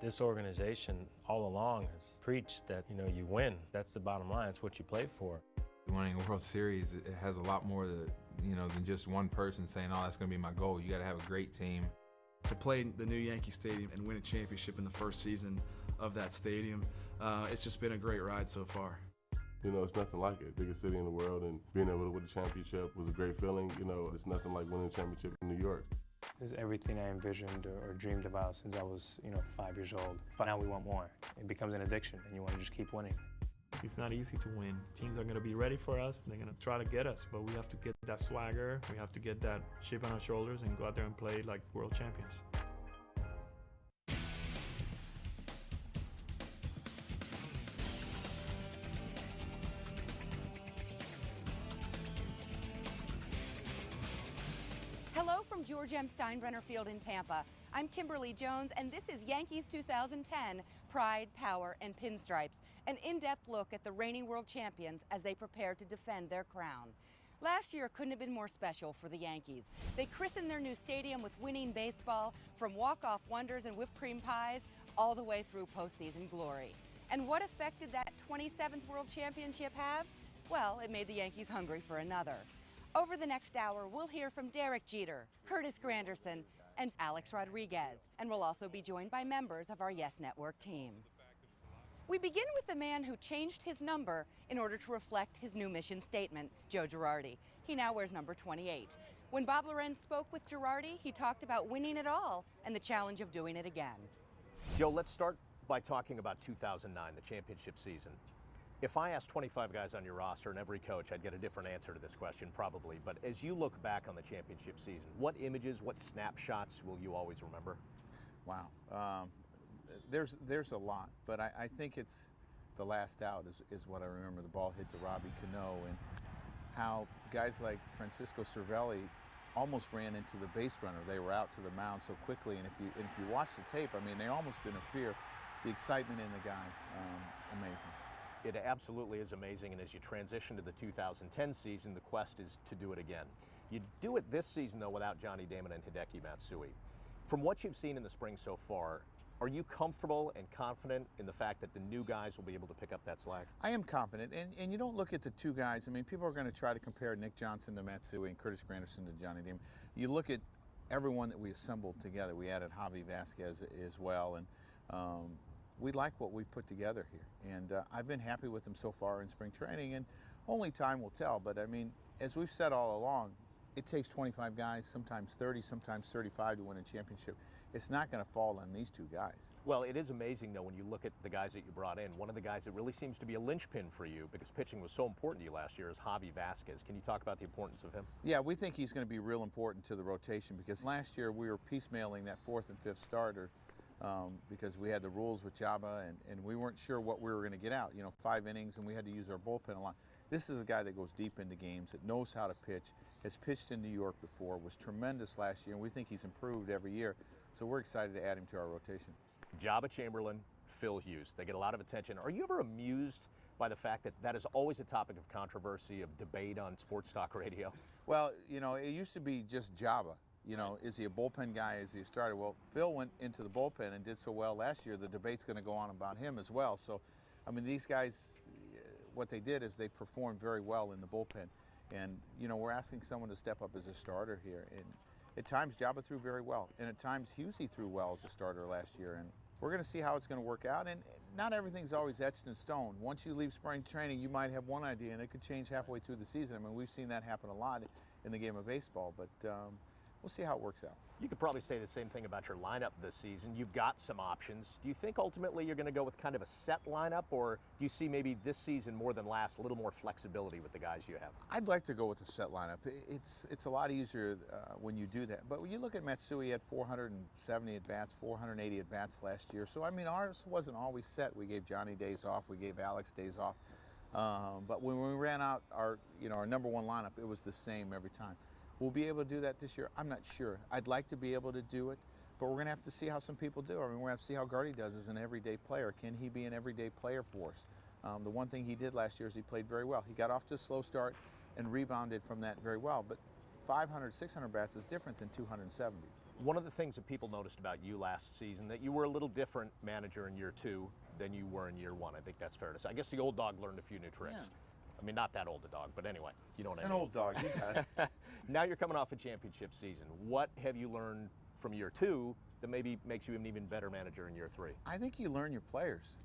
This organization all along has preached that, you win. That's the bottom line. It's what you play for. Winning a World Series, it has a lot more than just one person saying, oh, that's going to be my goal. You got to have a great team. To play in the new Yankee Stadium and win a championship in the first season of that stadium, it's just been a great ride so far. It's nothing like it. Biggest city in the world, and being able to win a championship was a great feeling. It's nothing like winning a championship in New York. It's everything I envisioned or dreamed about since I was, 5 years old. But now we want more. It becomes an addiction, and you want to just keep winning. It's not easy to win. Teams are going to be ready for us. They're going to try to get us, but we have to get that swagger. We have to get that chip on our shoulders and go out there and play like world champions. Hello from George M. Steinbrenner Field in Tampa. I'm Kimberly Jones, and this is Yankees 2010 Pride, Power, and Pinstripes, an in-depth look at the reigning world champions as they prepare to defend their crown. Last year couldn't have been more special for the Yankees. They christened their new stadium with winning baseball, from walk-off wonders and whipped cream pies all the way through postseason glory. And what effect did that 27th World Championship have? Well, it made the Yankees hungry for another. Over the next hour, we'll hear from Derek Jeter, Curtis Granderson, and Alex Rodriguez, and we'll also be joined by members of our Yes Network team. We begin with the man who changed his number in order to reflect his new mission statement, Joe Girardi. He now wears number 28. When Bob Lorenz spoke with Girardi, he talked about winning it all and the challenge of doing it again. Joe, let's start by talking about 2009, the championship season. If I asked 25 guys on your roster and every coach, I'd get a different answer to this question probably. But as you look back on the championship season, what images, what snapshots will you always remember? Wow. There's a lot, but I think it's the last out is what I remember. The ball hit to Robbie Cano, and how guys like Francisco Cervelli almost ran into the base runner. They were out to the mound so quickly, and if you watch the tape, they almost interfere. The excitement in the guys, amazing. It absolutely is amazing, and as you transition to the 2010 season, the quest is to do it again. You do it this season, though, without Johnny Damon and Hideki Matsui. From what you've seen in the spring so far, are you comfortable and confident in the fact that the new guys will be able to pick up that slack? I am confident, and you don't look at the two guys. People are going to try to compare Nick Johnson to Matsui and Curtis Granderson to Johnny Damon. You look at everyone that we assembled together. We added Javi Vasquez as well, and we like what we've put together here, and I've been happy with them so far in spring training, and only time will tell. But as we've said all along, it takes 25 guys, sometimes 30, sometimes 35 to win a championship. It's not going to fall on these two guys. Well, it is amazing, though, when you look at the guys that you brought in. One of the guys that really seems to be a linchpin for you, because pitching was so important to you last year, is Javi Vasquez. Can you talk about the importance of him? Yeah, we think he's going to be real important to the rotation, because last year we were piecemealing that fourth and fifth starter because we had the rules with Jabba, and we weren't sure what we were going to get out. 5 innings, and we had to use our bullpen a lot. This is a guy that goes deep into games, that knows how to pitch, has pitched in New York before, was tremendous last year, and we think he's improved every year. So we're excited to add him to our rotation. Jabba Chamberlain, Phil Hughes, they get a lot of attention. Are you ever amused by the fact that that is always a topic of controversy, of debate on sports talk radio? Well, it used to be just Jabba. Is he a bullpen guy? Is he a starter? Well, Phil went into the bullpen and did so well last year. The debate's going to go on about him as well. So, these guys, what they did is they performed very well in the bullpen. And, we're asking someone to step up as a starter here. And at times, Jabba threw very well. And at times, Hughesy threw well as a starter last year. And we're going to see how it's going to work out. And not everything's always etched in stone. Once you leave spring training, you might have one idea, and it could change halfway through the season. We've seen that happen a lot in the game of baseball. But we'll see how it works out. You could probably say the same thing about your lineup this season. You've got some options. Do you think ultimately you're going to go with kind of a set lineup, or do you see maybe this season more than last a little more flexibility with the guys you have? I'd like to go with a set lineup. It's a lot easier when you do that. But when you look at Matsui, he had 470 at-bats, 480 at-bats last year. So, ours wasn't always set. We gave Johnny days off. We gave Alex days off. But when we ran out our number one lineup, it was the same every time. We'll be able to do that this year? I'm not sure. I'd like to be able to do it, but we're going to have to see how some people do. We're going to have to see how Gardy does as an everyday player. Can he be an everyday player for us? The one thing he did last year is he played very well. He got off to a slow start and rebounded from that very well, but 500, 600 bats is different than 270. One of the things that people noticed about you last season, that you were a little different manager in year 2 than you were in year 1. I think that's fair to say. I guess the old dog learned a few new tricks. Yeah. I mean, not that old a dog, but anyway, you know what I mean. An old dog, you got it. Now you're coming off a championship season. What have you learned from year 2 that maybe makes you an even better manager in year 3? I think you learn your players.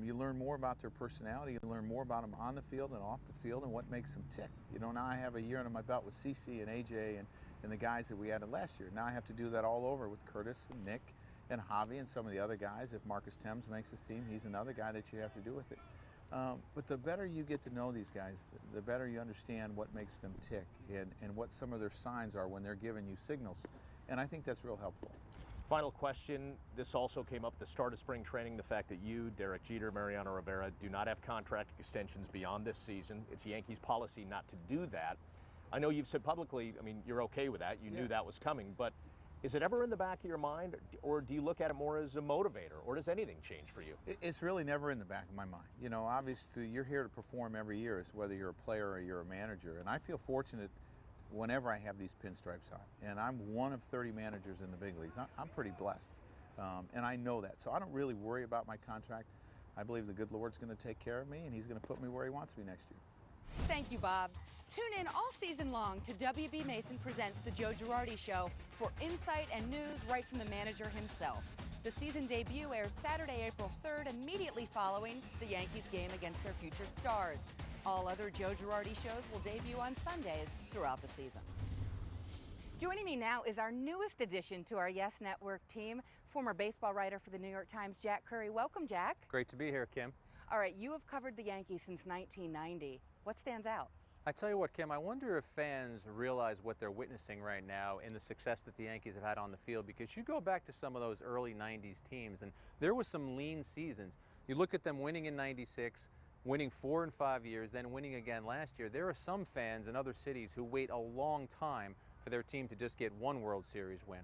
You learn more about their personality. You learn more about them on the field and off the field and what makes them tick. You know, now I have a year under my belt with CC and AJ and the guys that we added last year. Now I have to do that all over with Curtis and Nick and Javi and some of the other guys. If Marcus Thames makes his team, he's another guy that you have to do with it. But the better you get to know these guys, the better you understand what makes them tick and what some of their signs are when they're giving you signals. And I think that's real helpful. Final question. This also came up at the start of spring training, the fact that you, Derek Jeter, Mariano Rivera do not have contract extensions beyond this season. It's Yankees policy not to do that. I know you've said publicly, I mean, you're okay with that. You knew that was coming, but is it ever in the back of your mind, or do you look at it more as a motivator, or does anything change for you? It's really never in the back of my mind. You know, obviously you're here to perform every year, it's whether you're a player or you're a manager, and I feel fortunate whenever I have these pinstripes on. And I'm one of 30 managers in the big leagues. I'm pretty blessed, and I know that. So I don't really worry about my contract. I believe the good Lord's going to take care of me, and he's going to put me where he wants me next year. Thank you, Bob. Tune in all season long to WB Mason Presents The Joe Girardi Show for insight and news right from the manager himself. The season debut airs Saturday, April 3rd, immediately following the Yankees game against their future stars. All other Joe Girardi shows will debut on Sundays throughout the season. Joining me now is our newest addition to our Yes Network team, former baseball writer for the New York Times, Jack Curry. Welcome, Jack. Great to be here, Kim. All right, you have covered the Yankees since 1990. What stands out? I tell you what, Kim, I wonder if fans realize what they're witnessing right now in the success that the Yankees have had on the field, because you go back to some of those early 90s teams and there was some lean seasons. You look at them winning in 96, winning 4 and 5 years, then winning again last year. There are some fans in other cities who wait a long time for their team to just get one World Series win.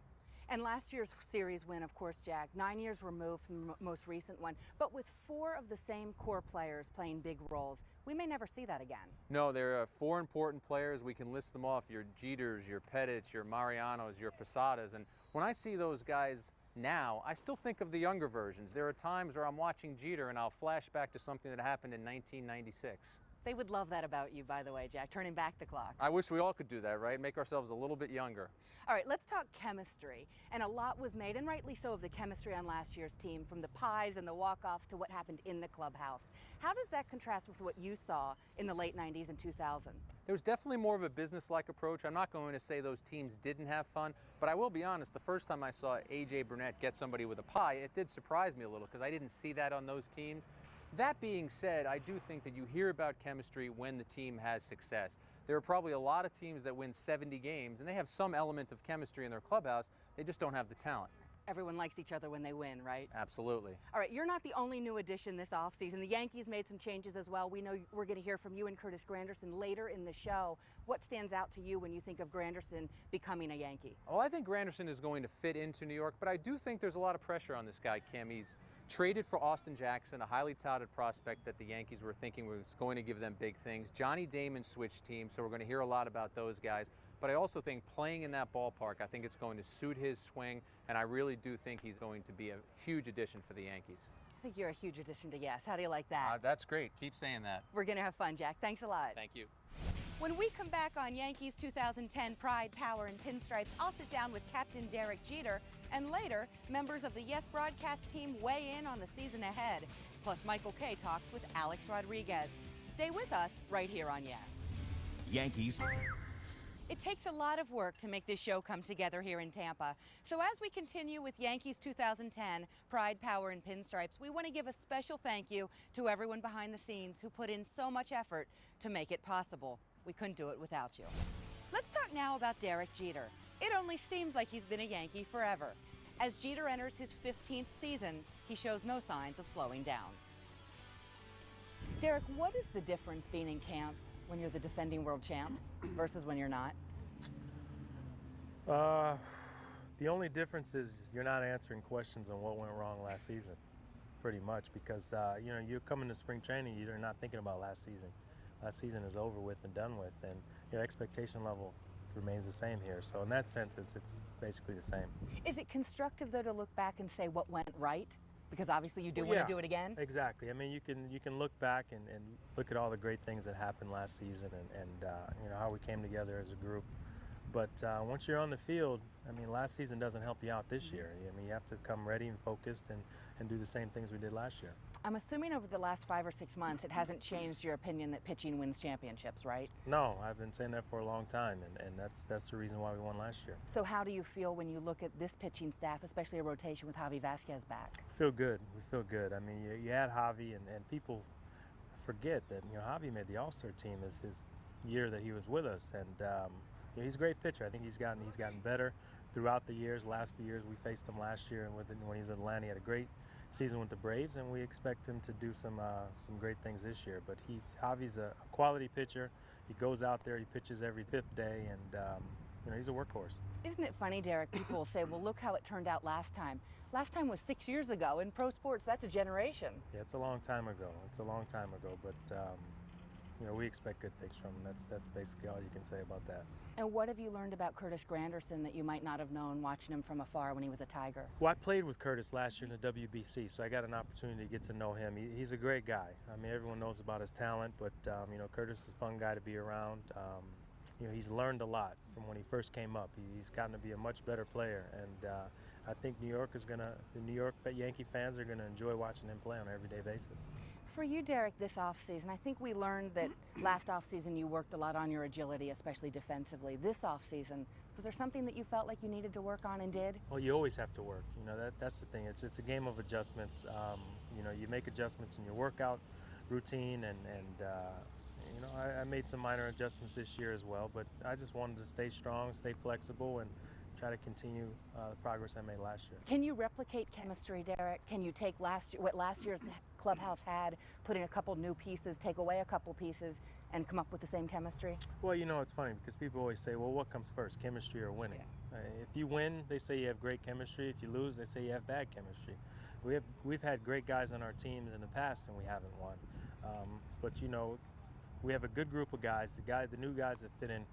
And last year's series win, of course, Jack, 9 years removed from the most recent one, but with 4 of the same core players playing big roles. We may never see that again. No, there are 4 important players. We can list them off: your Jeters, your Pettits, your Marianos, your Posadas. And when I see those guys now, I still think of the younger versions. There are times where I'm watching Jeter and I'll flash back to something that happened in 1996. They would love that about you, by the way, Jack, turning back the clock. I wish we all could do that, right? Make ourselves a little bit younger. All right, let's talk chemistry. And a lot was made, and rightly so, of the chemistry on last year's team, from the pies and the walk-offs to what happened in the clubhouse. How does that contrast with what you saw in the late 90s and 2000? There was definitely more of a business-like approach. I'm not going to say those teams didn't have fun, but I will be honest, the first time I saw A.J. Burnett get somebody with a pie, it did surprise me a little because I didn't see that on those teams. That being said, I do think that you hear about chemistry when the team has success. There are probably a lot of teams that win 70 games, and they have some element of chemistry in their clubhouse. They just don't have the talent. Everyone likes each other when they win, right? Absolutely. All right, you're not the only new addition this offseason. The Yankees made some changes as well. We know we're going to hear from you and Curtis Granderson later in the show. What stands out to you when you think of Granderson becoming a Yankee? Well, I think Granderson is going to fit into New York, but I do think there's a lot of pressure on this guy, Kim. He's traded for Austin Jackson, a highly touted prospect that the Yankees were thinking was going to give them big things. Johnny Damon switched teams, so we're going to hear a lot about those guys. But I also think playing in that ballpark, I think it's going to suit his swing, and I really do think he's going to be a huge addition for the Yankees. I think you're a huge addition to Yes. How do you like that? That's great. Keep saying that. We're going to have fun, Jack. Thanks a lot. Thank you. When we come back on Yankees 2010 Pride, Power, and Pinstripes, I'll sit down with Captain Derek Jeter, and later, members of the Yes broadcast team weigh in on the season ahead. Plus, Michael Kay talks with Alex Rodriguez. Stay with us right here on Yes. Yankees. It takes a lot of work to make this show come together here in Tampa. So as we continue with Yankees 2010 Pride, Power, and Pinstripes, we want to give a special thank you to everyone behind the scenes who put in so much effort to make it possible. We couldn't do it without you. Let's talk now about Derek Jeter. It only seems like he's been a Yankee forever. As Jeter enters his 15th season, he shows no signs of slowing down. Derek, what is the difference being in camp when you're the defending world champs versus when you're not? The only difference is you're not answering questions on what went wrong last season, pretty much, because you know, you're coming to spring training, you're not thinking about last season. Last season is over with and done with, and your expectation level remains the same here. So in that sense, it's basically the same. Is it constructive, though, to look back and say what went right? Because obviously you do Well, want yeah, to do it again. Exactly. I mean, you can look back and look at all the great things that happened last season and you know, how we came together as a group. But once you're on the field, I mean, last season doesn't help you out this year. I mean, you have to come ready and focused and do the same things we did last year. I'm assuming over the last 5 or 6 months it hasn't changed your opinion that pitching wins championships, right? No, I've been saying that for a long time, and that's the reason why we won last year. So how do you feel when you look at this pitching staff, especially a rotation with Javi Vasquez back? Feel good. We feel good. I mean, you add Javi, and people forget that, you know, Javi made the All-Star team his year that he was with us, and you know, he's a great pitcher. I think he's gotten better throughout the years. Last few years, we faced him last year, and when he was in Atlanta, he had a great season with the Braves, and we expect him to do some great things this year. But Javi's a quality pitcher. He goes out there, he pitches every 5th day, and you know, he's a workhorse. Isn't it funny, Derek? People will say, well, look how it turned out last time. Last time was 6 years ago. In pro sports, that's a generation. Yeah, it's a long time ago. It's a long time ago, but you know, we expect good things from him. That's basically all you can say about that. And what have you learned about Curtis Granderson that you might not have known watching him from afar when he was a Tiger? Well, I played with Curtis last year in the WBC, so I got an opportunity to get to know him. He's a great guy. I mean, everyone knows about his talent, but you know, Curtis is a fun guy to be around. You know, he's learned a lot from when he first came up. He's gotten to be a much better player, and I think the New York Yankee fans are gonna enjoy watching him play on an everyday basis. For you, Derek, this offseason, I think we learned that last offseason you worked a lot on your agility, especially defensively. This offseason, was there something that you felt like you needed to work on and did? Well, you always have to work. You know, that's the thing. It's a game of adjustments. You know, you make adjustments in your workout routine, and you know, I made some minor adjustments this year as well, but I just wanted to stay strong, stay flexible, and try to continue the progress I made last year. Can you replicate chemistry, Derek? Can you take what last year's clubhouse had, put in a couple new pieces, take away a couple pieces, and come up with the same chemistry? Well, you know, it's funny because people always say, well, what comes first, chemistry or winning? Yeah. If you win, they say you have great chemistry. If you lose, they say you have bad chemistry. We've had great guys on our teams in the past, and we haven't won. But you know, we have a good group of guys. The new guys that fit in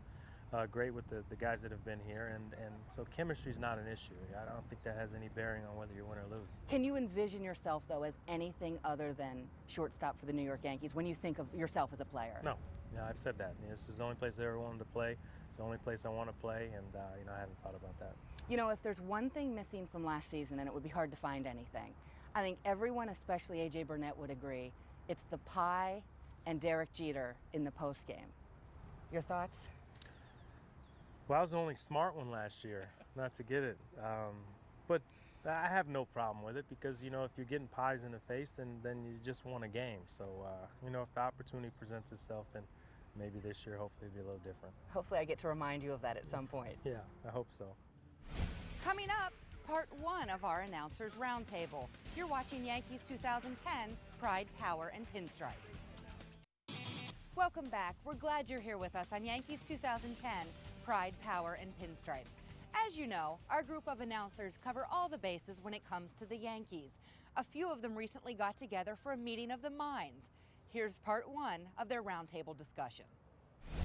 great with the guys that have been here, and so chemistry is not an issue. I don't think that has any bearing on whether you win or lose. Can you envision yourself, though, as anything other than shortstop for the New York Yankees when you think of yourself as a player? No. Yeah, I've said that. You know, this is the only place I ever wanted to play. It's the only place I want to play, and you know, I haven't thought about that. You know, if there's one thing missing from last season, and it would be hard to find anything, I think everyone, especially A.J. Burnett, would agree, it's the pie and Derek Jeter in the postgame. Your thoughts? Well, I was the only smart one last year not to get it. But I have no problem with it because, you know, if you're getting pies in the face, then you just won a game. So, you know, if the opportunity presents itself, then maybe this year, hopefully, it'll be a little different. Hopefully I get to remind you of that at some point. Yeah, I hope so. Coming up, part 1 of our Announcers Roundtable. You're watching Yankees 2010 Pride, Power, and Pinstripes. Welcome back. We're glad you're here with us on Yankees 2010 Pride, Power, and Pinstripes. As you know, our group of announcers cover all the bases when it comes to the Yankees. A few of them recently got together for a meeting of the minds. Here's part 1 of their roundtable discussion.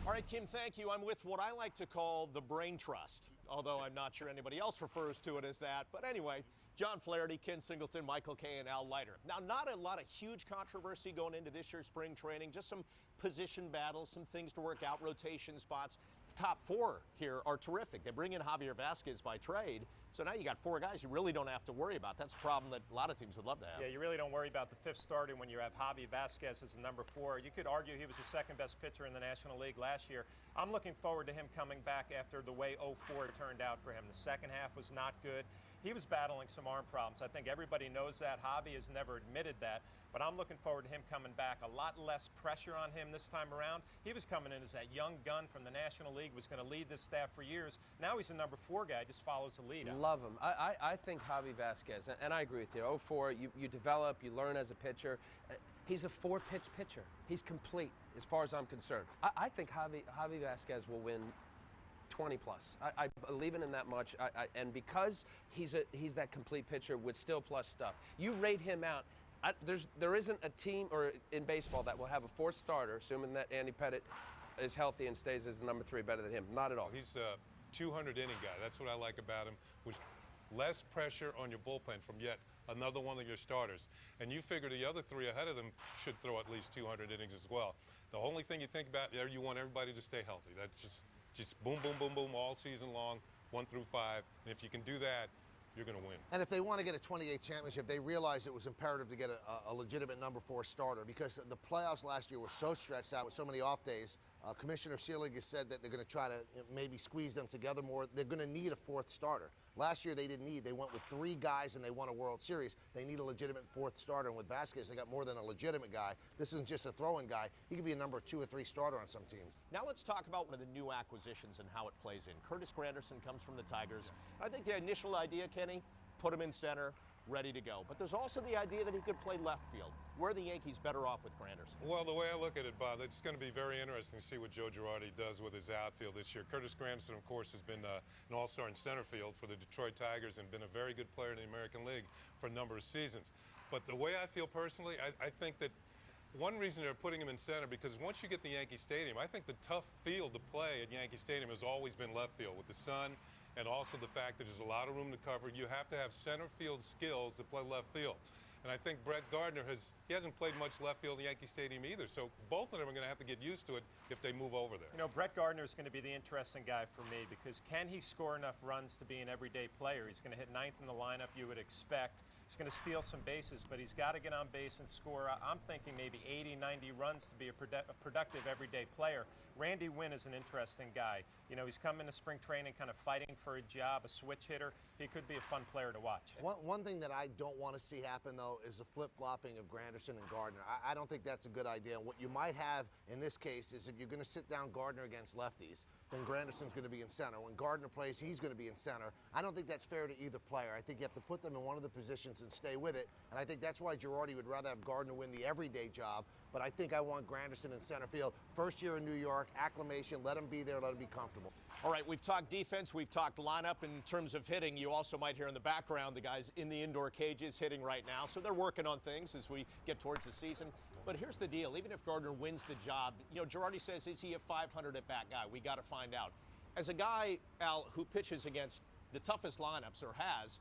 All right, Kim, thank you. I'm with what I like to call the brain trust, although I'm not sure anybody else refers to it as that. But anyway, John Flaherty, Ken Singleton, Michael Kay, and Al Leiter. Now, not a lot of huge controversy going into this year's spring training, just some position battles, some things to work out, rotation spots. The top 4 here are terrific. They bring in Javier Vasquez by trade, so now you got 4 guys you really don't have to worry about. That's a problem that a lot of teams would love to have. Yeah, you really don't worry about the 5th starter when you have Javi Vasquez as the number 4. You could argue he was the 2nd best pitcher in the National League last year. I'm looking forward to him coming back after the way 04 turned out for him. The second half was not good. He was battling some arm problems. I think everybody knows that. Javi has never admitted that. But I'm looking forward to him coming back. A lot less pressure on him this time around. He was coming in as that young gun from the National League, was going to lead this staff for years. Now he's a number 4 guy, just follows the lead. Love him. I think Javi Vasquez, and I agree with you, 04, you develop, you learn as a pitcher. He's a 4-pitch pitcher. He's complete as far as I'm concerned. I think Javi Vasquez will win 20 plus. I believe in him that much, and because he's that complete pitcher with still plus stuff. You rate him out. There isn't a team or in baseball that will have a 4th starter, assuming that Andy Pettitte is healthy and stays as the number 3 better than him. Not at all. He's a 200-inning guy. That's what I like about him, which less pressure on your bullpen from yet another one of your starters. And you figure the other 3 ahead of them should throw at least 200 innings as well. The only thing you think about there, you want everybody to stay healthy. That's just boom, boom, boom, boom all season long, 1 through 5. And if you can do that, you're going to win. And if they want to get a 28 championship, they realize it was imperative to get a legitimate number 4 starter, because the playoffs last year were so stretched out with so many off days. Commissioner Seelig has said that they're going to try to maybe squeeze them together more. They're going to need a 4th starter. Last year they didn't need. They went with 3 guys and they won a World Series. They need a legitimate 4th starter. And with Vasquez, they got more than a legitimate guy. This isn't just a throw-in guy. He could be a number 2 or 3 starter on some teams. Now let's talk about one of the new acquisitions and how it plays in. Curtis Granderson comes from the Tigers. I think the initial idea, Kenny, put him in center, ready to go. But there's also the idea that he could play left field. Where are the Yankees better off with Granderson? Well, the way I look at it, Bob, it's going to be very interesting to see what Joe Girardi does with his outfield this year. Curtis Granderson, of course, has been an all-star in center field for the Detroit Tigers and been a very good player in the American League for a number of seasons. But the way I feel personally, I think that one reason they're putting him in center, because once you get to Yankee Stadium, I think the tough field to play at Yankee Stadium has always been left field with the sun, and also the fact that there's a lot of room to cover. You have to have center field skills to play left field. And I think Brett Gardner hasn't played much left field in Yankee Stadium either. So both of them are going to have to get used to it if they move over there. You know, Brett Gardner is going to be the interesting guy for me, because can he score enough runs to be an everyday player? He's going to hit 9th in the lineup, you would expect. He's going to steal some bases, but he's got to get on base and score. I'm thinking maybe 80, 90 runs to be a productive everyday player. Randy Wynn is an interesting guy. You know, he's come into spring training kind of fighting for a job, a switch hitter. He could be a fun player to watch. One thing that I don't want to see happen, though, is the flip-flopping of Granderson and Gardner. I don't think that's a good idea. What you might have in this case is if you're going to sit down Gardner against lefties, then Granderson's going to be in center. When Gardner plays, he's going to be in center. I don't think that's fair to either player. I think you have to put them in one of the positions and stay with it. And I think that's why Girardi would rather have Gardner win the everyday job. But I think I want Granderson in center field. First year in New York, acclimation, let him be there, let him be comfortable. All right, we've talked defense, we've talked lineup. In terms of hitting, you also might hear in the background the guys in the indoor cages hitting right now. So they're working on things as we get towards the season. But here's the deal, even if Gardner wins the job, you know, Girardi says, is he a 500 at-bat guy? We got to find out. As a guy, Al, who pitches against the toughest lineups or has,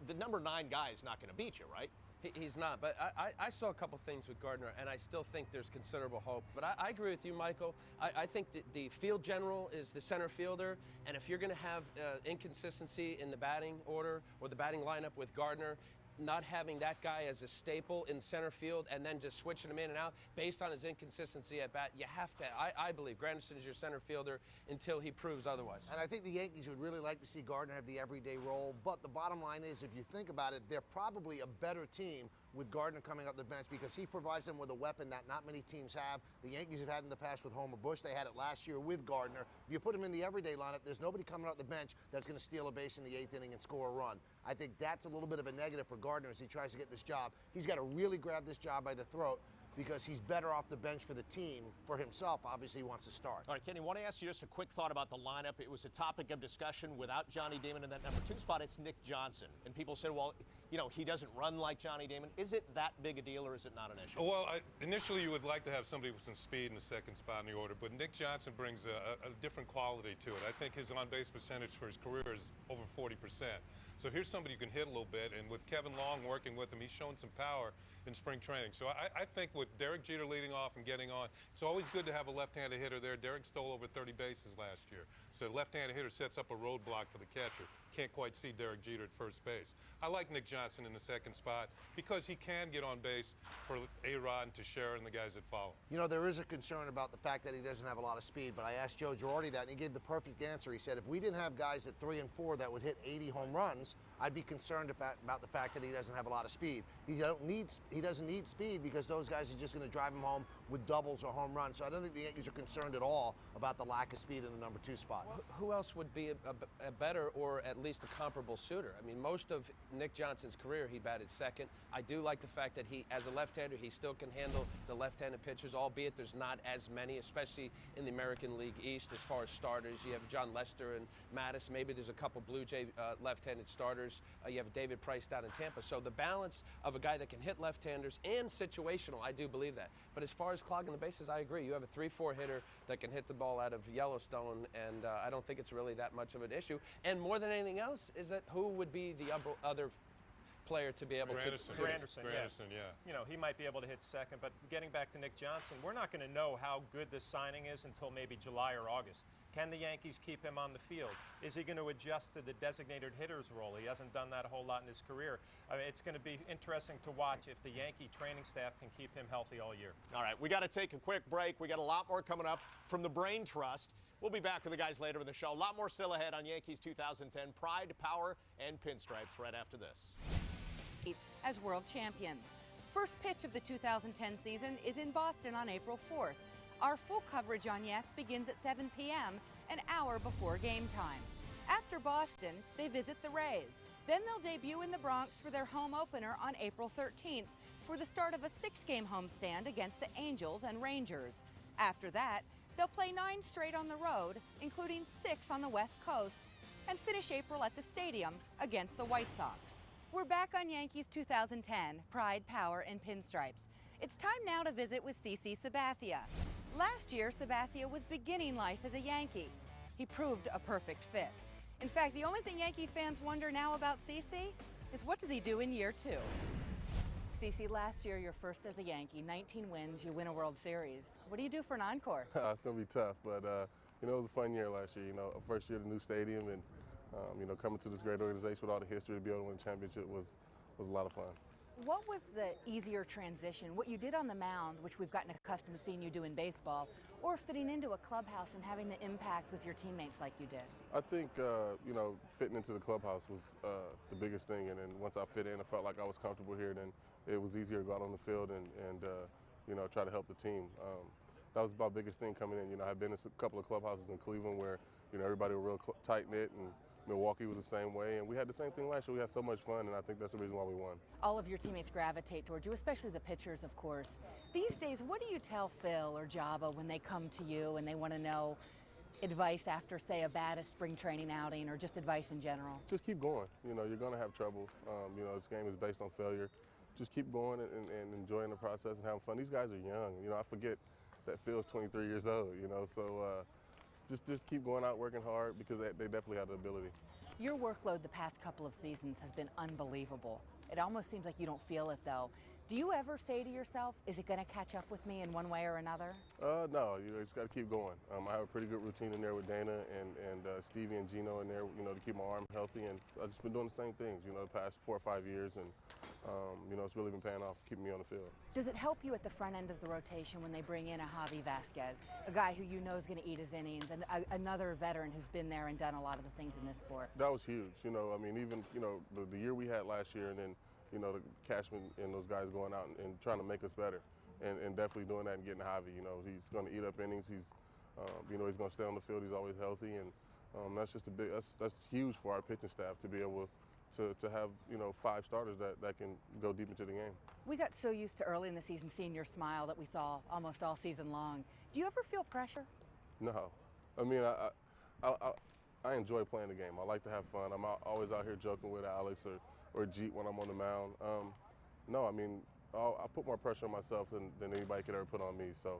the number 9 guy is not going to beat you, right? He's not, but I saw a couple things with Gardner, and I still think there's considerable hope. But I agree with you, Michael. I think that the field general is the center fielder, and if you're going to have inconsistency in the batting order or the batting lineup with Gardner, not having that guy as a staple in center field and then just switching him in and out based on his inconsistency at bat, you have to, I believe, Granderson is your center fielder until he proves otherwise. And I think the Yankees would really like to see Gardner have the everyday role, but the bottom line is, if you think about it, they're probably a better team with Gardner coming up the bench because he provides them with a weapon that not many teams have. The Yankees have had in the past with Homer Bush. They had it last year with Gardner. If you put him in the everyday lineup, there's nobody coming out the bench that's going to steal a base in the 8th inning and score a run. I think that's a little bit of a negative for Gardner as he tries to get this job. He's got to really grab this job by the throat because he's better off the bench for the team. For himself, obviously, he wants to start. All right, Kenny, I want to ask you just a quick thought about the lineup. It was a topic of discussion without Johnny Damon in that number 2 spot. It's Nick Johnson. And people said, well, you know, he doesn't run like Johnny Damon. Is it that big a deal or is it not an issue? Well, initially you would like to have somebody with some speed in the 2nd spot in the order, but Nick Johnson brings a different quality to it. I think his on-base percentage for his career is over 40%. So here's somebody who can hit a little bit, and with Kevin Long working with him, he's shown some power in spring training. So I think with Derek Jeter leading off and getting on, it's always good to have a left-handed hitter there. Derek stole over 30 bases last year. So left-handed hitter sets up a roadblock for the catcher. Can't quite see Derek Jeter at first base. I like Nick Johnson in the 2nd spot because he can get on base for A-Rod and Teixeira and the guys that follow. You know, there is a concern about the fact that he doesn't have a lot of speed, but I asked Joe Girardi that, and he gave the perfect answer. He said, if we didn't have guys at 3 and 4 that would hit 80 home runs, I'd be concerned about the fact that he doesn't have a lot of speed. He doesn't need speed because those guys are just going to drive him home with doubles or home runs. So I don't think the Yankees are concerned at all about the lack of speed in the number 2 spot. Well, who else would be a better or at least a comparable suitor? I mean, most of Nick Johnson's career, he batted 2nd. I do like the fact that he, as a left-hander, he still can handle the left-handed pitchers, albeit there's not as many, especially in the American League East as far as starters. You have John Lester and Mattis. Maybe there's a couple Blue Jay left-handed starters. You have David Price down in Tampa. So the balance of a guy that can hit left-handers and situational, I do believe that. But as far as clogging the bases, I agree. You have a 3-4 hitter that can hit the ball out of Yellowstone, and I don't think it's really that much of an issue. And more than anything else, is that who would be the other player to be able Granderson, yeah. You know, he might be able to hit second, but getting back to Nick Johnson, we're not going to know how good this signing is until maybe July or August. Can the Yankees keep him on the field? Is he going to adjust to the designated hitter's role? He hasn't done that a whole lot in his career. I mean, it's going to be interesting to watch if the Yankee training staff can keep him healthy all year. All right, we got to take a quick break. We got a lot more coming up from the Brain Trust. We'll be back with the guys later in the show. A lot more still ahead on Yankees 2010 Pride, Power, and Pinstripes right after this. As world champions. First pitch of the 2010 season is in Boston on April 4th. Our full coverage on Yes begins at 7 p.m., an hour before game time. After Boston, they visit the Rays. Then they'll debut in the Bronx for their home opener on April 13th for the start of a 6-game homestand against the Angels and Rangers. After that, they'll play 9 straight on the road, including 6 on the West Coast, and finish April at the stadium against the White Sox. We're back on Yankees 2010, Pride, Power, and Pinstripes. It's time now to visit with CC Sabathia. Last year, Sabathia was beginning life as a Yankee. He proved a perfect fit. In fact, the only thing Yankee fans wonder now about CC is what does he do in year 2? CC, last year, you're first as a Yankee, 19 wins, you win a World Series. What do you do for an encore? It's going to be tough, but you know, it was a fun year last year. You know, first year at the new stadium, and you know, coming to this great organization with all the history to be able to win a championship was a lot of fun. What was the easier transition? What you did on the mound, which we've gotten accustomed to seeing you do in baseball, or fitting into a clubhouse and having the impact with your teammates like you did? I think, you know, fitting into the clubhouse was the biggest thing. And then once I fit in, I felt like I was comfortable here. Then it was easier to go out on the field and you know, try to help the team. That was my biggest thing coming in. You know, I've been in a couple of clubhouses in Cleveland where, you know, everybody was real tight-knit, and Milwaukee was the same way, and we had the same thing last year. We had so much fun, and I think that's the reason why we won. All of your teammates gravitate toward you, especially the pitchers, of course. These days, what do you tell Phil or Jabba when they come to you and they want to know advice after, say, a bad spring training outing, or just advice in general? Just keep going. You know, you're going to have trouble. You know, this game is based on failure. Just keep going and enjoying the process and having fun. These guys are young. You know, I forget that Phil's 23 years old, you know, so just keep going out working hard, because they definitely have the ability. Your workload the past couple of seasons has been unbelievable. It almost seems like you don't feel it, though. Do you ever say to yourself, is it going to catch up with me in one way or another? No, you just got to keep going. I have a pretty good routine in there with Dana and Stevie and Gino in there, you know, to keep my arm healthy. And I've just been doing the same things, you know, the past 4 or 5 years. And, you know, it's really been paying off, keeping me on the field. Does it help you at the front end of the rotation when they bring in a Javi Vasquez, a guy who you know is going to eat his innings, and another veteran who's been there and done a lot of the things in this sport? That was huge. You know, I mean, even, you know, the year we had last year, and then, you know, the Cashman and those guys going out and trying to make us better, and definitely doing that and getting Javi. You know, he's going to eat up innings. He's, you know, he's going to stay on the field. He's always healthy, and that's just that's huge for our pitching staff to be able to have, you know, 5 starters that can go deep into the game. We got so used to early in the season seeing your smile that we saw almost all season long. Do you ever feel pressure? No. I mean, I enjoy playing the game. I like to have fun. I'm always out here joking with Alex or Jeet when I'm on the mound. No, I mean, I put more pressure on myself than anybody could ever put on me. So,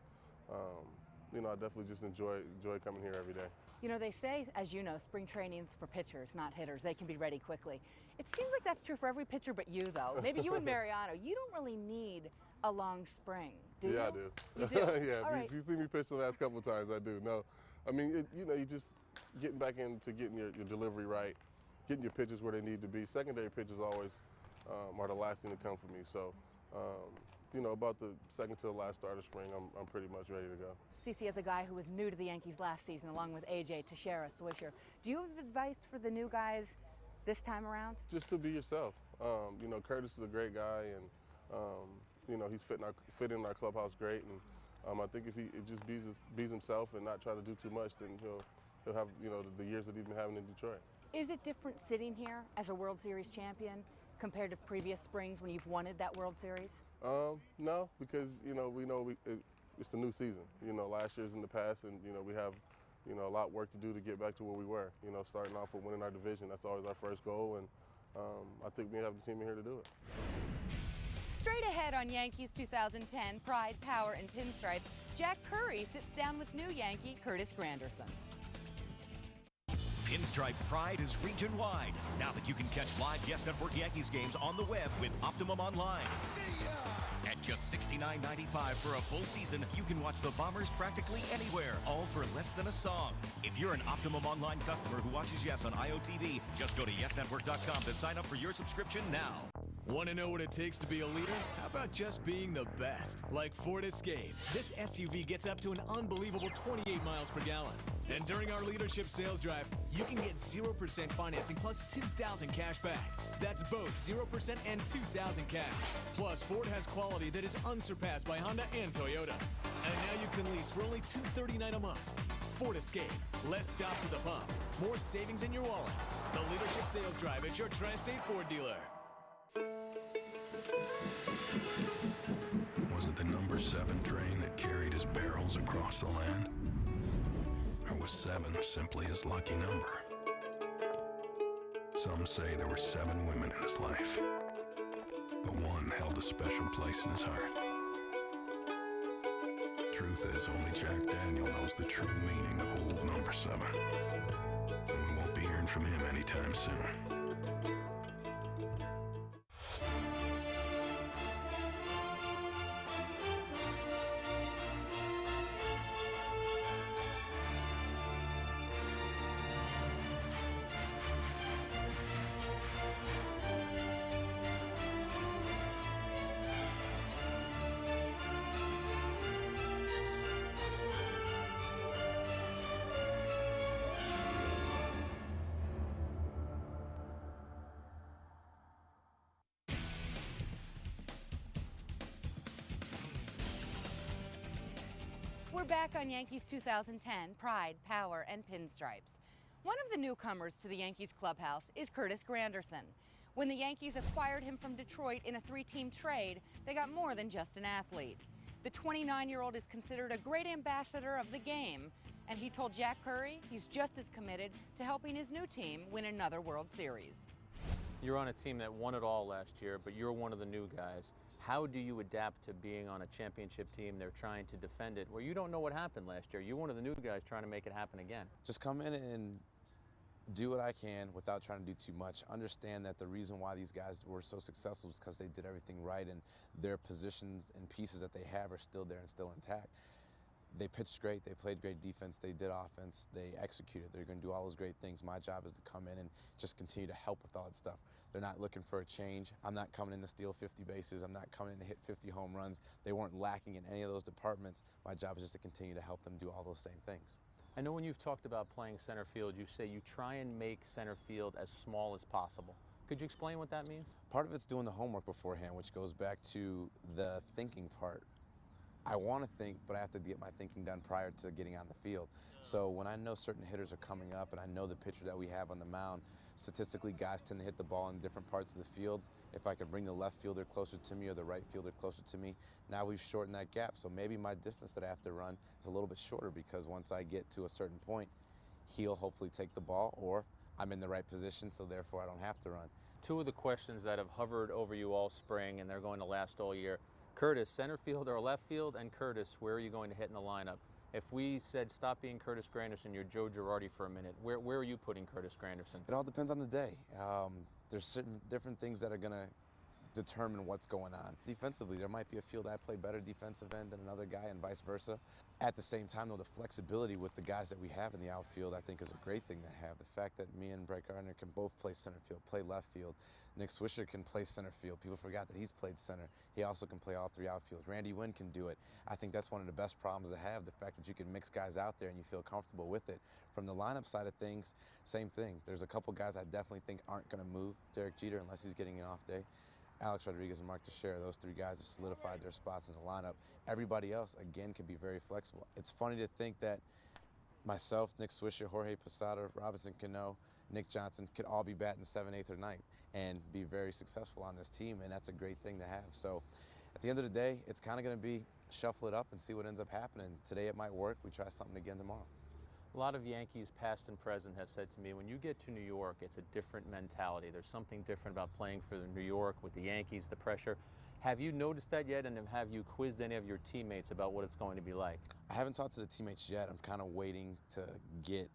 you know, I definitely just enjoy coming here every day. You know, they say, as you know, spring training's for pitchers, not hitters. They can be ready quickly. It seems like that's true for every pitcher but you, though. Maybe you and Mariano. You don't really need a long spring, do you? Yeah, I do. You do? Yeah, All right. if you see me pitch the last couple of times, I do. No, I mean, you know, you just getting back into getting your delivery right, getting your pitches where they need to be. Secondary pitches always are the last thing to come for me. So, you know, about the second to the last start of spring, I'm pretty much ready to go. CC, as a guy who was new to the Yankees last season, along with AJ, Teixeira, Swisher, do you have advice for the new guys this time around? Just to be yourself. You know, Curtis is a great guy, and you know, he's fit in our clubhouse great. And I think if he just bees himself and not try to do too much, then he'll have, you know, the years that he's been having in Detroit. Is it different sitting here as a World Series champion compared to previous springs when you've wanted that World Series? No, because, you know, we know it's a new season. You know, last year's in the past, and, you know, we have, you know, a lot of work to do to get back to where we were. You know, starting off with winning our division. That's always our first goal. And, I think we have the team in here to do it. Straight ahead on Yankees 2010 Pride, Power, and Pinstripes, Jack Curry sits down with new Yankee Curtis Granderson. Pinstripe Pride is region-wide, now that you can catch live Yes Network Yankees games on the web with Optimum Online. At just $69.95 for a full season, you can watch the Bombers practically anywhere, all for less than a song. If you're an Optimum Online customer who watches Yes on IOTV, just go to YesNetwork.com to sign up for your subscription now. Want to know what it takes to be a leader? How about just being the best? Like Ford Escape. This SUV gets up to an unbelievable 28 miles per gallon. And during our leadership sales drive, you can get 0% financing plus $2,000 cash back. That's both 0% and $2,000 cash. Plus, Ford has quality that is unsurpassed by Honda and Toyota. And now you can lease for only $239 a month. Ford Escape. Less stops at the pump. More savings in your wallet. The leadership sales drive at your Tri-State Ford dealer. Was it the number 7 train that carried his barrels across the land? Or was 7 simply his lucky number? Some say there were 7 women in his life, but one held a special place in his heart. Truth is, only Jack Daniel knows the true meaning of old number 7. And we won't be hearing from him anytime soon. We're back on Yankees 2010 Pride, Power, and Pinstripes. One of the newcomers to the Yankees clubhouse is Curtis Granderson. When the Yankees acquired him from Detroit in a 3-team trade, they got more than just an athlete. The 29-year-old is considered a great ambassador of the game, and he told Jack Curry he's just as committed to helping his new team win another World Series. You're on a team that won it all last year, but you're one of the new guys. How do you adapt to being on a championship team? They're trying to defend it, where you don't know what happened last year. You're one of the new guys trying to make it happen again. Just come in and do what I can without trying to do too much. Understand that the reason why these guys were so successful is because they did everything right, and their positions and pieces that they have are still there and still intact. They pitched great, they played great defense, they did offense, they executed. They're going to do all those great things. My job is to come in and just continue to help with all that stuff. They're not looking for a change. I'm not coming in to steal 50 bases. I'm not coming in to hit 50 home runs. They weren't lacking in any of those departments. My job is just to continue to help them do all those same things. I know when you've talked about playing center field, you say you try and make center field as small as possible. Could you explain what that means? Part of it's doing the homework beforehand, which goes back to the thinking part. I want to think, but I have to get my thinking done prior to getting on the field. So when I know certain hitters are coming up and I know the pitcher that we have on the mound, statistically guys tend to hit the ball in different parts of the field. If I can bring the left fielder closer to me or the right fielder closer to me, now we've shortened that gap. So maybe my distance that I have to run is a little bit shorter, because once I get to a certain point, he'll hopefully take the ball, or I'm in the right position, so therefore I don't have to run. Two of the questions that have hovered over you all spring, and they're going to last all year. Curtis, center field or left field? And Curtis, where are you going to hit in the lineup? If we said stop being Curtis Granderson, you're Joe Girardi for a minute, where are you putting Curtis Granderson? It all depends on the day. There's certain different things that are going to determine what's going on. Defensively, there might be a field I play better defensive end than another guy, and vice versa. At the same time, though, the flexibility with the guys that we have in the outfield, I think, is a great thing to have. The fact that me and Brett Gardner can both play center field, play left field. Nick Swisher can play center field. People forgot that he's played center. He also can play all three outfields. Randy Wynn can do it. I think that's one of the best problems to have, the fact that you can mix guys out there and you feel comfortable with it. From the lineup side of things, same thing. There's a couple guys I definitely think aren't going to move. Derek Jeter, unless he's getting an off day. Alex Rodriguez and Mark Teixeira, those three guys have solidified their spots in the lineup. Everybody else, again, can be very flexible. It's funny to think that myself, Nick Swisher, Jorge Posada, Robinson Cano, Nick Johnson could all be batting 7th, 8th, or 9th and be very successful on this team, and that's a great thing to have. So at the end of the day, it's kind of going to be shuffle it up and see what ends up happening. Today it might work. We try something again tomorrow. A lot of Yankees, past and present, have said to me, when you get to New York, it's a different mentality. There's something different about playing for New York with the Yankees, the pressure. Have you noticed that yet, and have you quizzed any of your teammates about what it's going to be like? I haven't talked to the teammates yet. I'm kind of waiting to get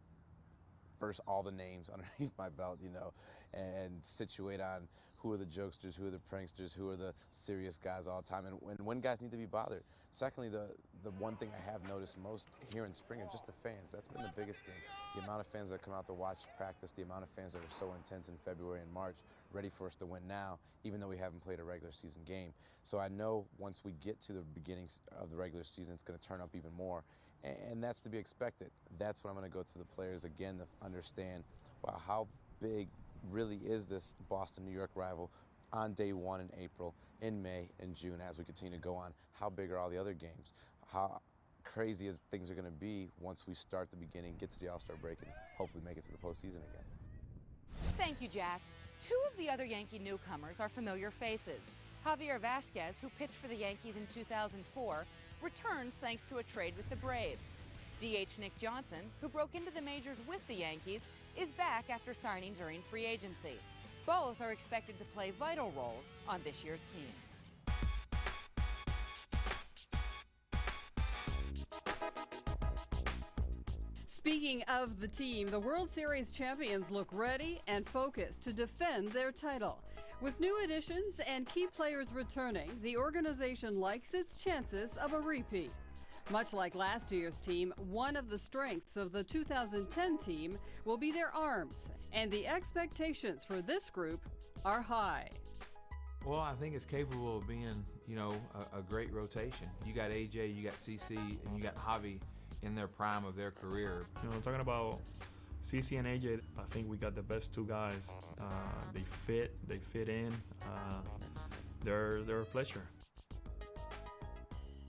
first all the names underneath my belt, you know, and situate on who are the jokesters, who are the pranksters, who are the serious guys all the time, and when guys need to be bothered. Secondly, the one thing I have noticed most here in spring are just the fans. That's been the biggest thing. The amount of fans that come out to watch practice, the amount of fans that are so intense in February and March, ready for us to win now, even though we haven't played a regular season game. So I know once we get to the beginning of the regular season, it's going to turn up even more, and that's to be expected. That's when I'm going to go to the players again to understand, wow, how big really is this Boston-New York rival on day one in April, in May, and June as we continue to go on. How big are all the other games? How crazy as things are going to be once we start the beginning, get to the All-Star break, and hopefully make it to the postseason again. Thank you, Jack. Two of the other Yankee newcomers are familiar faces. Javier Vasquez, who pitched for the Yankees in 2004, returns thanks to a trade with the Braves. DH Nick Johnson, who broke into the majors with the Yankees, is back after signing during free agency. Both are expected to play vital roles on this year's team. Speaking of the team, the World Series champions look ready and focused to defend their title. With new additions and key players returning, the organization likes its chances of a repeat. Much like last year's team, one of the strengths of the 2010 team will be their arms, and the expectations for this group are high. Well, I think it's capable of being, you know, a great rotation. You got AJ, you got CC, and you got Javi in their prime of their career. You know, talking about CC and AJ, I think we got the best two guys. They fit in. They're a pleasure.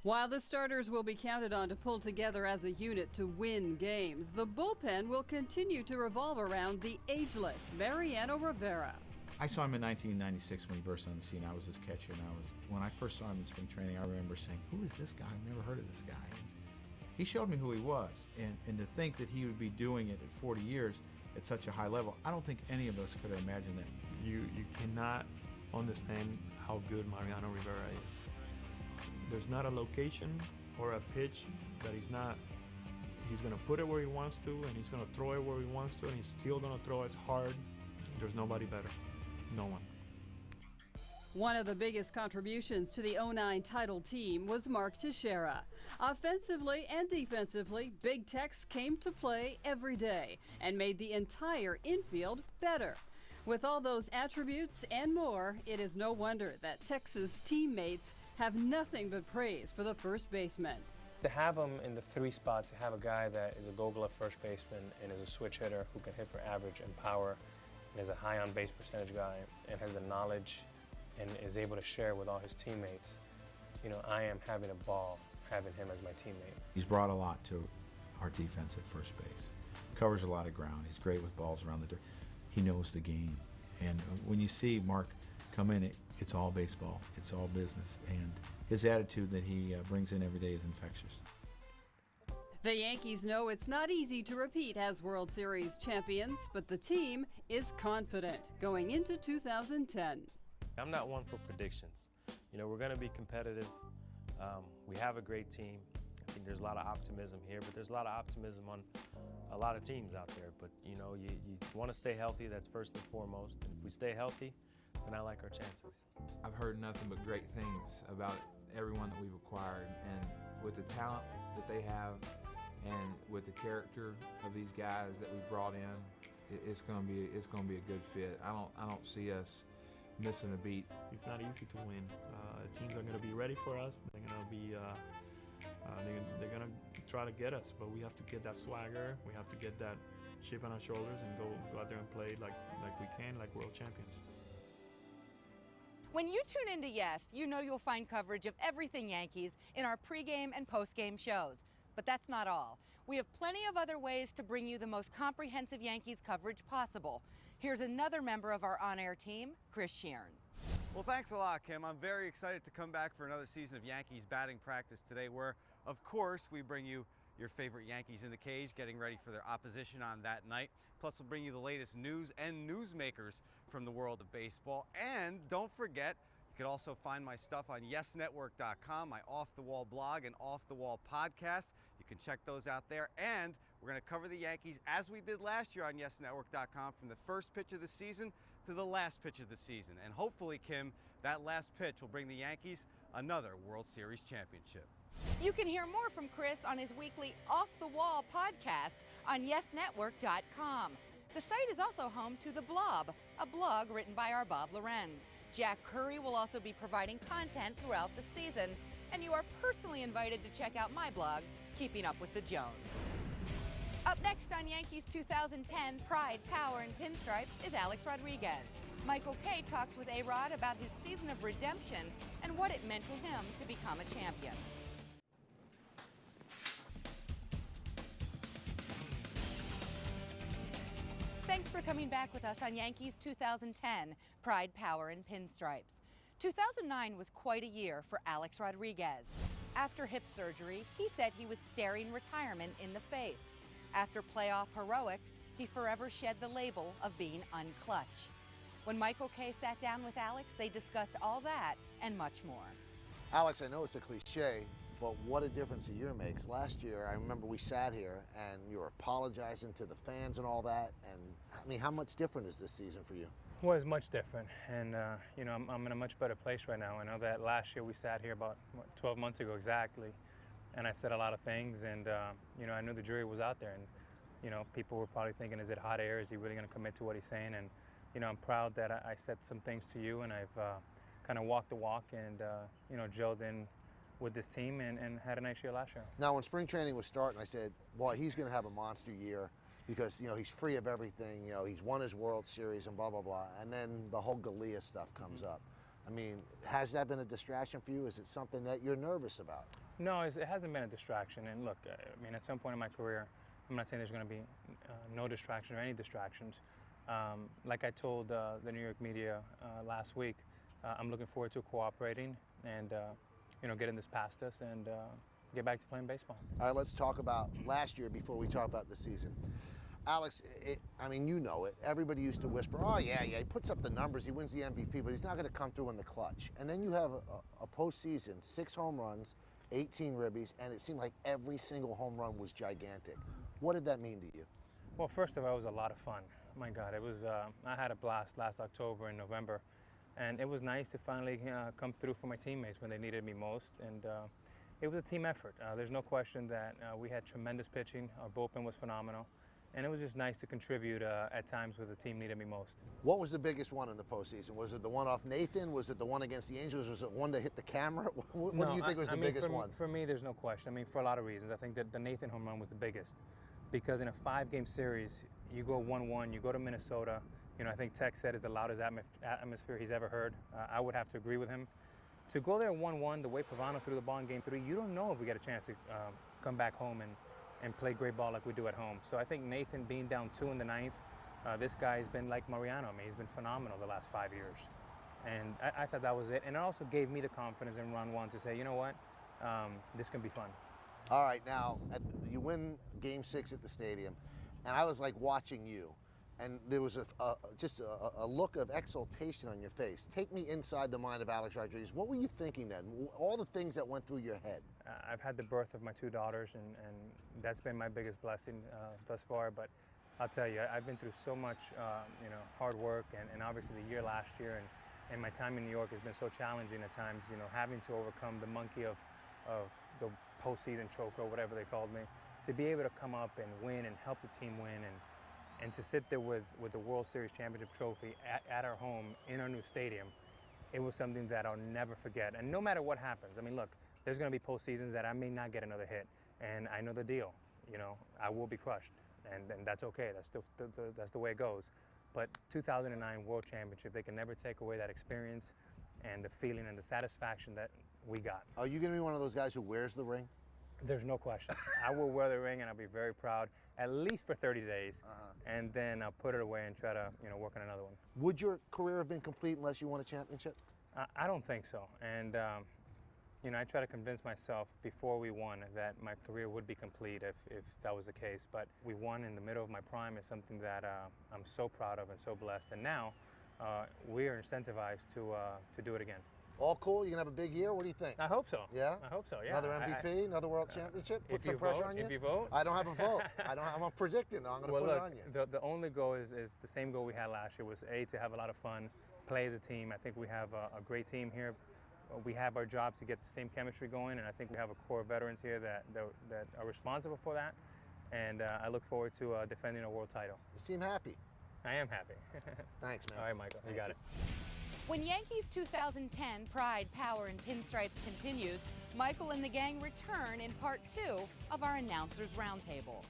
While the starters will be counted on to pull together as a unit to win games, the bullpen will continue to revolve around the ageless Mariano Rivera. I saw him in 1996 when he burst on the scene. I was his catcher, and when I first saw him in spring training, I remember saying, "Who is this guy? I've never heard of this guy." And he showed me who he was, and to think that he would be doing it at 40 years at such a high level, I don't think any of us could have imagined that. You cannot understand how good Mariano Rivera is. There's not a location or a pitch that he's going to put it where he wants to, and he's going to throw it where he wants to, and he's still going to throw as hard. There's nobody better. No one. One of the biggest contributions to the 09 title team was Mark Teixeira. Offensively and defensively, Big Tex came to play every day and made the entire infield better. With all those attributes and more, it is no wonder that Tex's teammates have nothing but praise for the first baseman. To have him in the three spots, to have a guy that is a Gold Glove first baseman and is a switch hitter who can hit for average and power, and is a high on base percentage guy, and has the knowledge and is able to share with all his teammates, you know, I am having a ball having him as my teammate. He's brought a lot to our defense at first base. Covers a lot of ground. He's great with balls around the dirt. He knows the game. And when you see Mark come in, it's all baseball. It's all business. And his attitude that he brings in every day is infectious. The Yankees know it's not easy to repeat as World Series champions, but the team is confident going into 2010. I'm not one for predictions. You know, we're going to be competitive. We have a great team. I think there's a lot of optimism here, but there's a lot of optimism on a lot of teams out there. But, you know, you want to stay healthy. That's first and foremost. And if we stay healthy, then I like our chances. I've heard nothing but great things about everyone that we've acquired, and with the talent that they have and with the character of these guys that we brought in, it's going to be a good fit. I don't see us missing a beat. It's not easy to win. Teams are going to be ready for us. They're going to be they're going to try to get us, but we have to get that swagger. We have to get that chip on our shoulders and go out there and play like we can, like world champions. When you tune into Yes, you know you'll find coverage of everything Yankees in our pregame and postgame shows. But that's not all. We have plenty of other ways to bring you the most comprehensive Yankees coverage possible. Here's another member of our on-air team, Chris Sheeran. Well, thanks a lot, Kim. I'm very excited to come back for another season of Yankees batting practice today, where, of course, we bring you your favorite Yankees in the cage, getting ready for their opposition on that night. Plus, we'll bring you the latest news and newsmakers from the world of baseball. And don't forget, you can also find my stuff on YesNetwork.com, my Off the Wall blog and Off the Wall podcast. You can check those out there. And we're going to cover the Yankees as we did last year on YesNetwork.com, from the first pitch of the season to the last pitch of the season. And hopefully, Kim, that last pitch will bring the Yankees another World Series championship. You can hear more from Chris on his weekly Off the Wall podcast on YesNetwork.com. The site is also home to The Blob, a blog written by our Bob Lorenz. Jack Curry will also be providing content throughout the season, and you are personally invited to check out my blog, Keeping Up with the Jones. Up next on Yankees 2010 Pride, Power, and Pinstripes is Alex Rodriguez. Michael Kay talks with A-Rod about his season of redemption and what it meant to him to become a champion. Thanks for coming back with us on Yankees 2010 Pride, Power, and Pinstripes. 2009 was quite a year for Alex Rodriguez. After hip surgery, he said he was staring retirement in the face. After playoff heroics, he forever shed the label of being unclutch. When Michael Kay sat down with Alex, they discussed all that and much more. Alex, I know it's a cliche, but what a difference a year makes. Last year, I remember we sat here and you were apologizing to the fans and all that. And I mean, how much different is this season for you? Well, it's much different, and you know, I'm in a much better place right now. I know that last year we sat here about 12 months ago exactly, and I said a lot of things, and you know, I knew the jury was out there, and you know, people were probably thinking, is it hot air? Is he really going to commit to what he's saying? And you know, I'm proud that I said some things to you, and I've kind of walked the walk, and you know, gelled in with this team, and had a nice year last year. Now, when spring training was starting, I said, boy, he's going to have a monster year, because, you know, he's free of everything. You know, he's won his World Series and blah, blah, blah. And then the whole Galea stuff comes up. I mean, has that been a distraction for you? Is it something that you're nervous about? No, it hasn't been a distraction. And look, I mean, at some point in my career, I'm not saying there's going to be no distraction or any distractions. Like I told the New York media last week, I'm looking forward to cooperating and, you know, getting this past us and get back to playing baseball. All right, let's talk about last year before we talk about the season. Alex, I mean, you know it. Everybody used to whisper, oh, yeah, he puts up the numbers, he wins the MVP, but he's not going to come through in the clutch. And then you have a postseason, 6 home runs, 18 ribbies, and it seemed like every single home run was gigantic. What did that mean to you? Well, first of all, it was a lot of fun. My God, it was, I had a blast last October and November, and it was nice to finally come through for my teammates when they needed me most. And it was a team effort. There's no question that we had tremendous pitching. Our bullpen was phenomenal. And it was just nice to contribute at times where the team needed me most. What was the biggest one in the postseason? Was it the one off Nathan? Was it the one against the Angels? Was it one that hit the camera? What do you think was the biggest one? For me, there's no question. I mean, for a lot of reasons. I think that the Nathan home run was the biggest. Because in a 5-game series, you go 1-1, you go to Minnesota. You know, I think Tex said it's the loudest atmosphere he's ever heard. I would have to agree with him. To go there 1-1, the way Pavano threw the ball in Game 3, you don't know if we get a chance to come back home and play great ball like we do at home. So I think Nathan being down 2 in the 9th, this guy's been like Mariano. I mean, he's been phenomenal the last 5 years. And I thought that was it. And it also gave me the confidence in round 1 to say, you know what, this can be fun. All right, now, you win Game 6 at the stadium, and I was like watching you. And there was just a look of exultation on your face. Take me inside the mind of Alex Rodriguez. What were you thinking then? All the things that went through your head. I've had the birth of my 2 daughters, and that's been my biggest blessing thus far. But I'll tell you, I've been through so much, you know, hard work, and obviously the year last year, and my time in New York has been so challenging at times. You know, having to overcome the monkey of the postseason choke or whatever they called me, to be able to come up and win and help the team win, and to sit there with the World Series championship trophy at our home in our new stadium, it was something that I'll never forget. And no matter what happens, I mean, look, there's going to be postseasons that I may not get another hit, and I know the deal. You know, I will be crushed, and that's okay. That's the way it goes. But 2009 World Championship, they can never take away that experience and the feeling and the satisfaction that we got. Are you going to be one of those guys who wears the ring? There's no question. I will wear the ring, and I'll be very proud, at least for 30 days, and then I'll put it away and try to, you know, work on another one. Would your career have been complete unless you won a championship? I don't think so. And You know, I try to convince myself before we won that my career would be complete if that was the case. But we won in the middle of my prime is something that I'm so proud of and so blessed. And now we are incentivized to do it again. All cool? You gonna have a big year? What do you think? I hope so. Yeah? I hope so, yeah. Another MVP, another World Championship? Put If some you pressure vote, on you? if you vote. I don't have a vote. I'm predicting, though. I'm gonna Well, put look, it on you. the only goal is the same goal we had last year, was to have a lot of fun, play as a team. I think we have a great team here. We have our job to get the same chemistry going, and I think we have a core of veterans here that are responsible for that. And I look forward to defending a world title. You seem happy. I am happy. Thanks, man. All right, Michael, you got it. When Yankees 2010 Pride, Power, and Pinstripes continues, Michael and the gang return in part 2 of our Announcers Roundtable.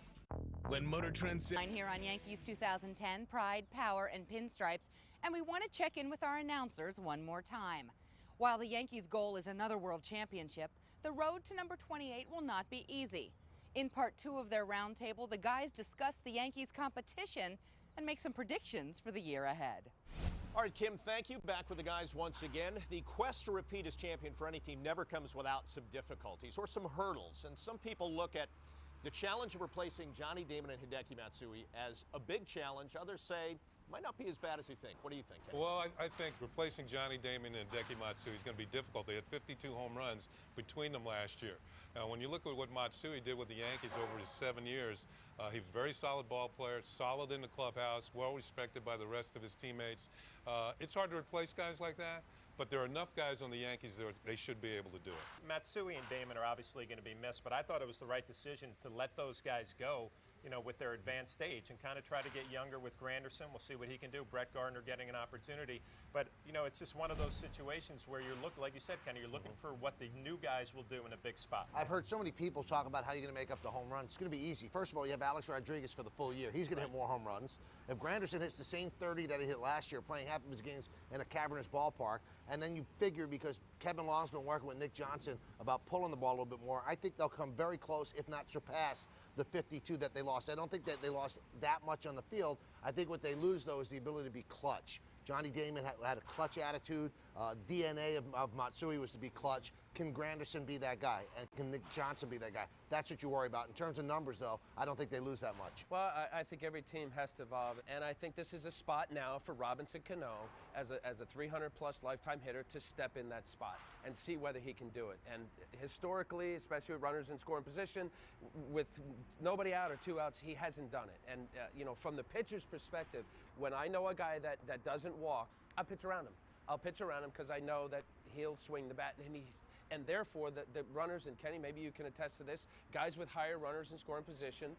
When Motor Trend says Here on Yankees 2010 Pride, Power, and Pinstripes, and we want to check in with our announcers one more time. While the Yankees' goal is another World Championship, the road to number 28 will not be easy. In part 2 of their roundtable, the guys discuss the Yankees' competition and make some predictions for the year ahead. All right, Kim, thank you. Back with the guys once again. The quest to repeat as champion for any team never comes without some difficulties or some hurdles. And some people look at the challenge of replacing Johnny Damon and Hideki Matsui as a big challenge. Others say it might not be as bad as you think. What do you think, Kenny? Well, I think replacing Johnny Damon and Hideki Matsui is going to be difficult. They had 52 home runs between them last year. Now, when you look at what Matsui did with the Yankees over his 7 years, he was a very solid ball player, solid in the clubhouse, well respected by the rest of his teammates. It's hard to replace guys like that, but there are enough guys on the Yankees that they should be able to do it. Matsui and Damon are obviously going to be missed, but I thought it was the right decision to let those guys go, you know, with their advanced age and kind of try to get younger with Granderson. We'll see what he can do. Brett Gardner getting an opportunity. But, you know, it's just one of those situations where you're looking, like you said, Kenny, you're looking for what the new guys will do in a big spot. I've heard so many people talk about how you're going to make up the home runs. It's going to be easy. First of all, you have Alex Rodriguez for the full year. He's going to hit more home runs. If Granderson hits the same 30 that he hit last year, playing half of his games in a cavernous ballpark, and then you figure because Kevin Long's been working with Nick Johnson about pulling the ball a little bit more, I think they'll come very close, if not surpass, the 52 that they lost. I don't think that they lost that much on the field. I think what they lose, though, is the ability to be clutch. Johnny Damon had a clutch attitude. DNA of Matsui was to be clutch. Can Granderson be that guy? And can Nick Johnson be that guy? That's what you worry about. In terms of numbers, though, I don't think they lose that much. Well, I think every team has to evolve, and I think this is a spot now for Robinson Cano as a 300-plus lifetime hitter to step in that spot and see whether he can do it. And historically, especially with runners in scoring position, with nobody out or 2 outs, he hasn't done it. And, you know, from the pitcher's perspective, when I know a guy that doesn't walk, I pitch around him. I'll pitch around him because I know that he'll swing the bat, and therefore the runners, and Kenny, maybe you can attest to this, guys with higher runners in scoring position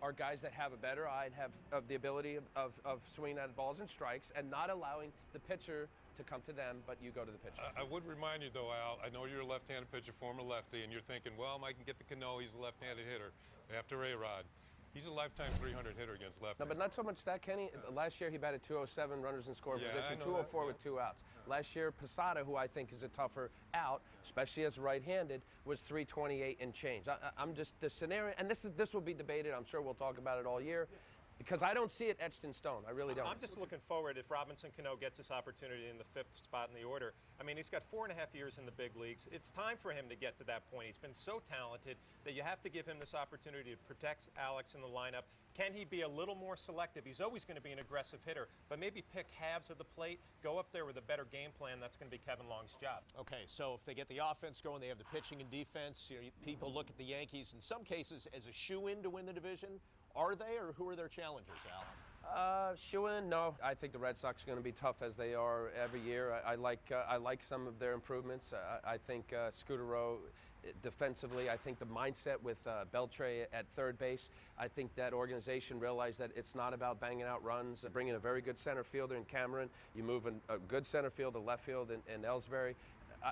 are guys that have a better eye and have the ability of swinging at balls and strikes and not allowing the pitcher to come to them, but you go to the pitcher. I would remind you, though, Al, I know you're a left-handed pitcher, former lefty, and you're thinking, well, I can get the Cano, he's a left-handed hitter. After A-Rod, he's a lifetime 300 hitter against lefties. No, but not so much that, Kenny. Last year he batted 207 runners in scoring position, 204 with 2 outs. Last year, Posada, who I think is a tougher out, especially as right-handed, was 328 and change. I'm just the scenario, and this will be debated. I'm sure we'll talk about it all year. Because I don't see it etched in stone. I really don't. I'm just looking forward if Robinson Cano gets this opportunity in the 5th spot in the order. I mean, he's got 4.5 years in the big leagues. It's time for him to get to that point. He's been so talented that you have to give him this opportunity to protect Alex in the lineup. Can he be a little more selective? He's always going to be an aggressive hitter, but maybe pick halves of the plate, go up there with a better game plan. That's going to be Kevin Long's job. Okay, so if they get the offense going, they have the pitching and defense. You know, people look at the Yankees in some cases as a shoe-in to win the division. Are they, or who are their challengers, Al? Shoe-in, no. I think the Red Sox are going to be tough as they are every year. I like some of their improvements. I think Scudero defensively, I think the mindset with Beltre at third base, I think that organization realized that it's not about banging out runs. Bringing a very good center fielder in Cameron, you move a good center field to left field in Ellsbury.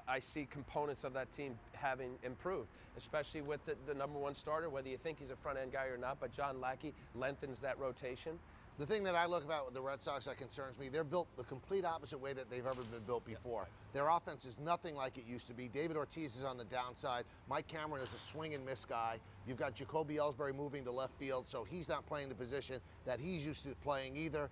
I see components of that team having improved, especially with the number 1 starter, whether you think he's a front-end guy or not, but John Lackey lengthens that rotation. The thing that I look about with the Red Sox that concerns me, they're built the complete opposite way that they've ever been built before. Their offense is nothing like it used to be. David Ortiz is on the downside. Mike Cameron is a swing and miss guy. You've got Jacoby Ellsbury moving to left field, so he's not playing the position that he's used to playing either.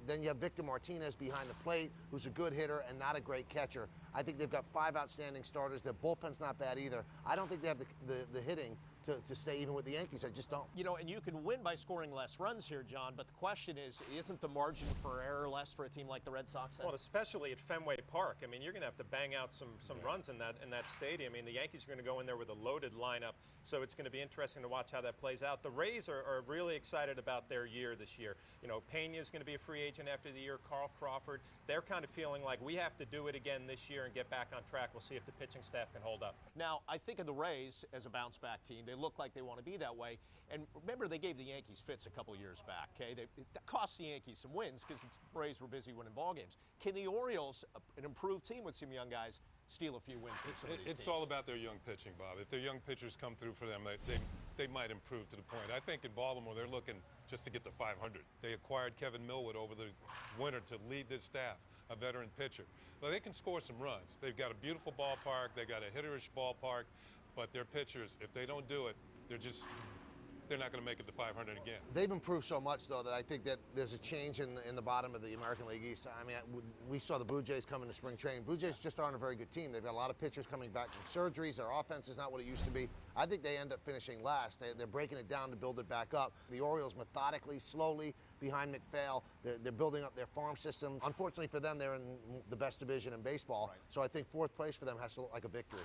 Then you have Victor Martinez behind the plate, who's a good hitter and not a great catcher. I think they've got 5 outstanding starters. Their bullpen's not bad either. I don't think they have the hitting to stay even with the Yankees. I just don't. You know, and you can win by scoring less runs here, John, but the question is, isn't the margin for error less for a team like the Red Sox? Well, especially at Fenway Park. I mean, you're going to have to bang out some runs in that stadium. I mean, the Yankees are going to go in there with a loaded lineup, so it's going to be interesting to watch how that plays out. The Rays are really excited about their year this year. You know, Pena's going to be a free agent after the year, Carl Crawford. They're kind of feeling like we have to do it again this year and get back on track. We'll see if the pitching staff can hold up. Now, I think of the Rays as a bounce-back team. They look like they want to be that way. And remember, they gave the Yankees fits a couple years back, okay? That cost the Yankees some wins because the Rays were busy winning ball games. Can the Orioles, an improved team with some young guys, steal a few wins from some of these It's teams? all about their young pitching, Bob. If their young pitchers come through for them, they might improve to the point. I think in Baltimore, they're looking just to get to 500. They acquired Kevin Millwood over the winter to lead this staff, a veteran pitcher. Well, they can score some runs. They've got a beautiful ballpark. They got a hitterish ballpark, but their pitchers, if they don't do it, they're not going to make it to 500 again. They've improved so much, though, that I think that there's a change in the bottom of the American League East. I mean, we saw the Blue Jays come into spring training. Blue Jays just aren't a very good team. They've got a lot of pitchers coming back from surgeries. Their offense is not what it used to be. I think they end up finishing last. They're breaking it down to build it back up. The Orioles methodically, slowly, behind McPhail, they're building up their farm system. Unfortunately for them, they're in the best division in baseball. Right. So I think 4th place for them has to look like a victory.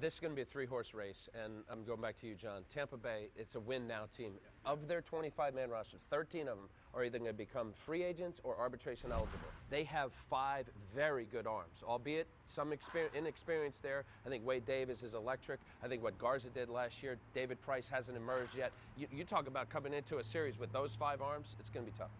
This is going to be a 3-horse race, and I'm going back to you, John. Tampa Bay, it's a win-now team. Of their 25-man roster, 13 of them are either going to become free agents or arbitration eligible. They have 5 very good arms, albeit some inexperience there. I think Wade Davis is electric. I think what Garza did last year, David Price hasn't emerged yet. You talk about coming into a series with those 5 arms, it's going to be tough.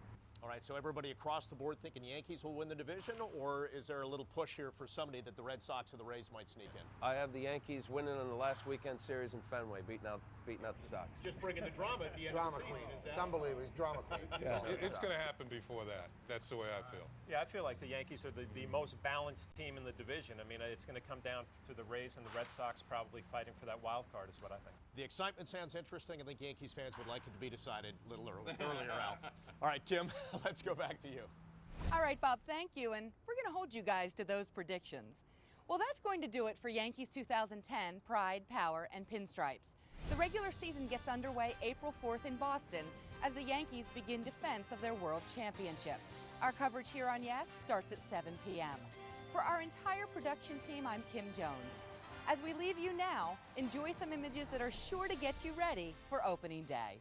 All right, so everybody across the board thinking Yankees will win the division, or is there a little push here for somebody that the Red Sox or the Rays might sneak in? I have the Yankees winning in the last weekend series in Fenway, beating out the Sox. Just bringing the drama at the end of the season. It's unbelievable. It's drama queen. Yeah. It's going to happen before that. That's the way I feel. Yeah, I feel like the Yankees are the most balanced team in the division. I mean, it's going to come down to the Rays and the Red Sox probably fighting for that wild card is what I think. The excitement sounds interesting. I think Yankees fans would like it to be decided a little earlier out. All right, Kim, let's go back to you. All right, Bob, thank you. And we're going to hold you guys to those predictions. Well, that's going to do it for Yankees 2010 Pride, Power, and Pinstripes. The regular season gets underway April 4th in Boston as the Yankees begin defense of their World Championship. Our coverage here on Yes starts at 7 p.m. For our entire production team, I'm Kim Jones. As we leave you now, enjoy some images that are sure to get you ready for opening day.